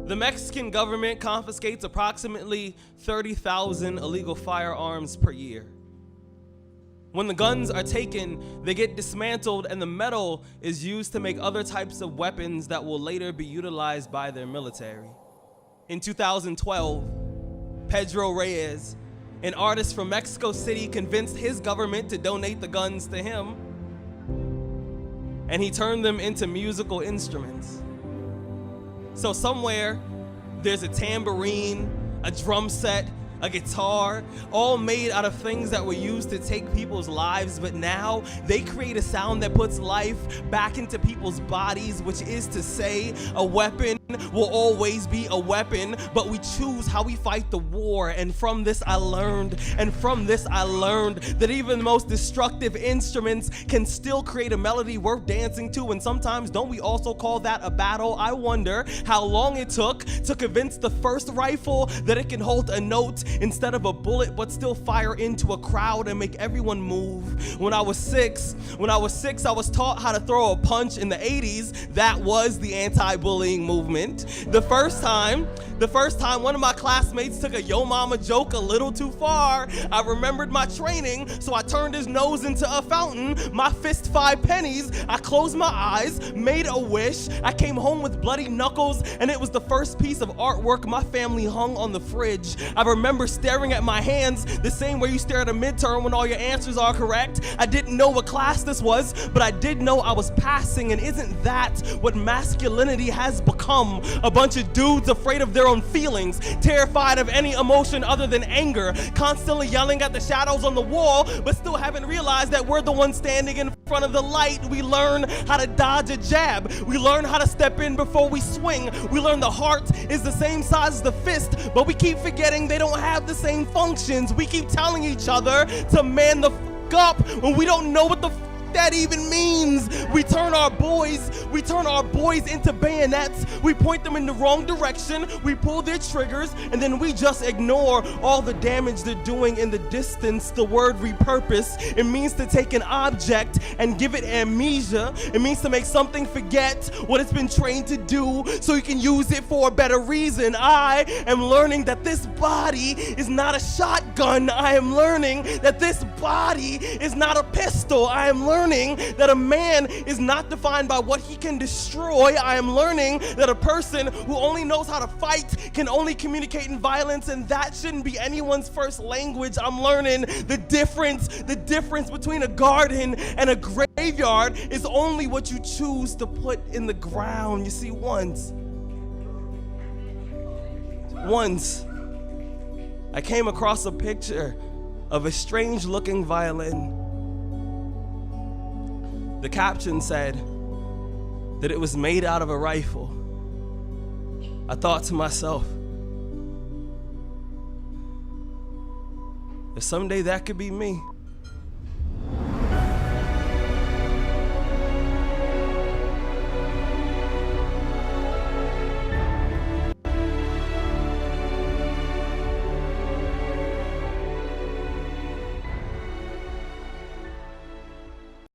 The Mexican government confiscates approximately 30,000 illegal firearms per year. When the guns are taken, they get dismantled and the metal is used to make other types of weapons that will later be utilized by their military. In 2012, Pedro Reyes, an artist from Mexico City, convinced his government to donate the guns to him, and he turned them into musical instruments. So somewhere, there's a tambourine, a drum set, a guitar, all made out of things that were used to take people's lives, but now they create a sound that puts life back into people's bodies, which is to say, a weapon will always be a weapon, but we choose how we fight the war. And from this I learned that even the most destructive instruments can still create a melody worth dancing to, and sometimes don't we also call that a battle? I wonder how long it took to convince the first rifle that it can hold a note instead of a bullet, but still fire into a crowd and make everyone move. When I was six, I was taught how to throw a punch. In the 80s, that was the anti-bullying movement. The first time one of my classmates took a yo mama joke a little too far, I remembered my training, so I turned his nose into a fountain, my fist 5 pennies, I closed my eyes, made a wish, I came home with bloody knuckles, and it was the first piece of artwork my family hung on the fridge. I remember staring at my hands the same way you stare at a midterm when all your answers are correct. I didn't know what class this was, but I did know I was passing, and isn't that what masculinity has become? A bunch of dudes afraid of their own feelings, terrified of any emotion other than anger, constantly yelling at the shadows on the wall, but still haven't realized that we're the ones standing in front of the light. We learn how to dodge a jab. We learn how to step in before we swing. We learn the heart is the same size as the fist, but we keep forgetting they don't have the same functions. We keep telling each other to man the f up when we don't know what the f that even means. We turn our boys into bayonets. We point them in the wrong direction, we pull their triggers, and then we just ignore all the damage they're doing in the distance. The word repurpose, it means to take an object and give it amnesia. It means to make something forget what it's been trained to do so you can use it for a better reason. I am learning that this body is not a shotgun. I am learning that this body is not a pistol. I am learning that a man is not defined by what he can destroy. I am learning that a person who only knows how to fight can only communicate in violence, and that shouldn't be anyone's first language. I'm learning the difference between a garden and a graveyard is only what you choose to put in the ground. You see, once I came across a picture of a strange looking violin. The caption said that it was made out of a rifle. I thought to myself, if someday that could be me.